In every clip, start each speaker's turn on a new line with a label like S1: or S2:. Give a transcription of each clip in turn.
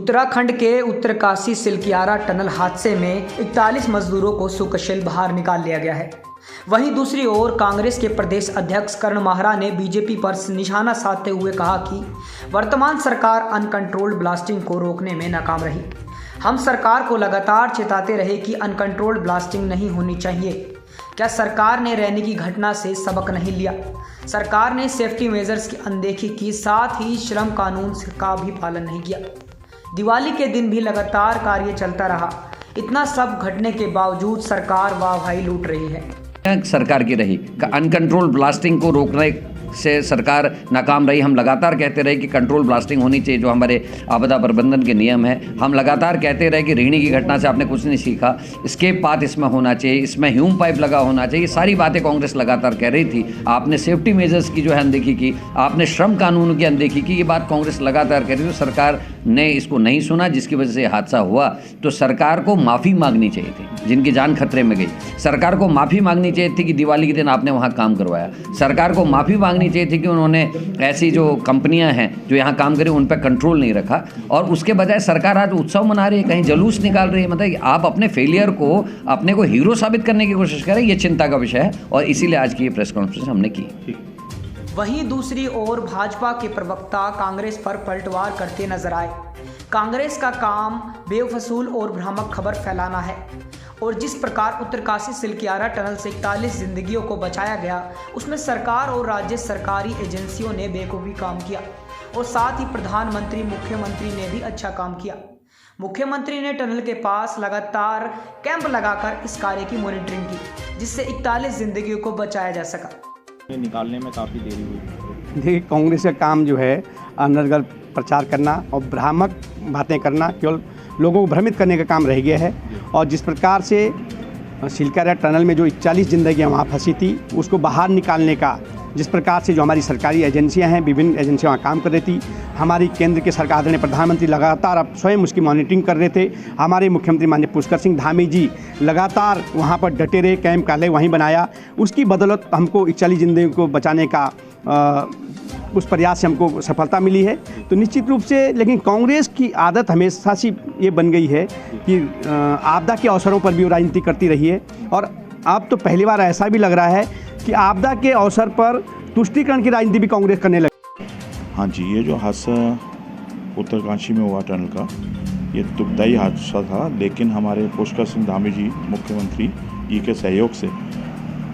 S1: उत्तराखंड के उत्तरकाशी सिलकियारा टनल हादसे में 41 मजदूरों को सुकुशल बाहर निकाल लिया गया है। वहीं दूसरी ओर कांग्रेस के प्रदेश अध्यक्ष करण माहरा ने बीजेपी पर निशाना साधते हुए कहा कि वर्तमान सरकार अनकंट्रोल्ड ब्लास्टिंग को रोकने में नाकाम रही। हम सरकार को लगातार चेताते रहे कि अनकंट्रोल्ड ब्लास्टिंग नहीं होनी चाहिए। क्या सरकार ने रैनी की घटना से सबक नहीं लिया? सरकार ने सेफ्टी मेजर्स की अनदेखी की, साथ ही श्रम कानून का भी पालन नहीं किया। दिवाली के दिन भी लगातार कार्य चलता रहा। इतना सब घटने के बावजूद सरकार वाहवाही लूट रही है।
S2: सरकार की रही अनकंट्रोल ब्लास्टिंग को रोकने से सरकार नाकाम रही। हम लगातार कहते रहे कि कंट्रोल ब्लास्टिंग होनी चाहिए, जो हमारे आपदा प्रबंधन के नियम है। हम लगातार कहते रहे कि रीणी की घटना से आपने कुछ नहीं सीखा, स्केप पाथ इसमें होना चाहिए, इसमें ह्यूम पाइप लगा होना चाहिए। सारी बातें कांग्रेस लगातार कह रही थी। आपने सेफ्टी मेजर्स की जो है अनदेखी की, आपने श्रम कानून की अनदेखी की, ये बात कांग्रेस लगातार कह रही थी। सरकार ने इसको नहीं सुना, जिसकी वजह से हादसा हुआ। तो सरकार को माफ़ी मांगनी चाहिए थी जिनकी जान खतरे में गई। सरकार को माफ़ी मांगनी चाहिए थी कि दिवाली के दिन आपने वहाँ काम करवाया। सरकार को माफ़ी मांगनी चाहिए थी कि उन्होंने ऐसी जो कंपनियां हैं जो यहाँ काम करें उन पर कंट्रोल नहीं रखा। और उसके बजाय सरकार आज उत्सव मना रही है, कहीं जुलूस निकाल रही है। मतलब आप अपने फेलियर को, अपने को हीरो साबित करने की कोशिश करें, ये चिंता का विषय है। और इसीलिए आज की ये प्रेस कॉन्फ्रेंस हमने की।
S1: वहीं दूसरी ओर भाजपा के प्रवक्ता कांग्रेस पर पलटवार करते नजर आए। कांग्रेस का काम बेफसूल और भ्रामक खबर फैलाना है और जिस प्रकार उत्तरकाशी सिलकियारा टनल से 41 जिंदगियों को बचाया गया, उसमें सरकार और राज्य सरकारी एजेंसियों ने बेखूबी काम किया और साथ ही प्रधानमंत्री मुख्यमंत्री ने भी अच्छा काम किया। मुख्यमंत्री ने टनल के पास लगातार कैंप लगाकर इस कार्य की मॉनिटरिंग की, जिससे 41 जिंदगियों को बचाया जा सका।
S3: निकालने में काफ़ी देरी हुई।
S4: देखिए, कांग्रेस का काम जो है अनर्गल प्रचार करना और भ्रामक बातें करना, केवल लोगों को भ्रमित करने का काम रह गया है। और जिस प्रकार से सिलकियारा टनल में जो 41 जिंदगियां वहाँ फंसी थी, उसको बाहर निकालने का जिस प्रकार से जो हमारी सरकारी एजेंसियां हैं, विभिन्न एजेंसियां वहाँ काम कर रही थी। हमारी केंद्र के सरकार आदरणीय प्रधानमंत्री लगातार अब स्वयं उसकी मॉनिटरिंग कर रहे थे। हमारे मुख्यमंत्री माननीय पुष्कर सिंह धामी जी लगातार वहाँ पर डटे रहे, कैंप काले वहीं बनाया। उसकी बदौलत हमको 41 जिंदगियों को बचाने का उस प्रयास से हमको सफलता मिली है। तो निश्चित रूप से, लेकिन कांग्रेस की आदत हमेशा से ये बन गई है कि आपदा के अवसरों पर भी वो राजनीति करती रही है। और अब तो पहली बार ऐसा भी लग रहा है कि आपदा के अवसर पर तुष्टीकरण की राजनीति भी कांग्रेस करने लगी।
S3: हाँ जी, ये जो हादसा उत्तरकाशी में हुआ टनल का, ये दुखदायी हादसा था। लेकिन हमारे पुष्कर सिंह धामी जी मुख्यमंत्री जी के सहयोग से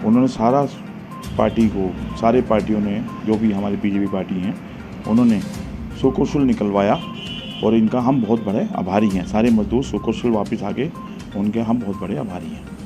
S3: उन्होंने सारे पार्टियों ने, जो भी हमारी बीजेपी पार्टी हैं, उन्होंने सुकुशल निकलवाया। और इनका हम बहुत बड़े आभारी हैं। सारे मजदूर सुकुशल वापस आ गए, उनके हम बहुत बड़े आभारी हैं।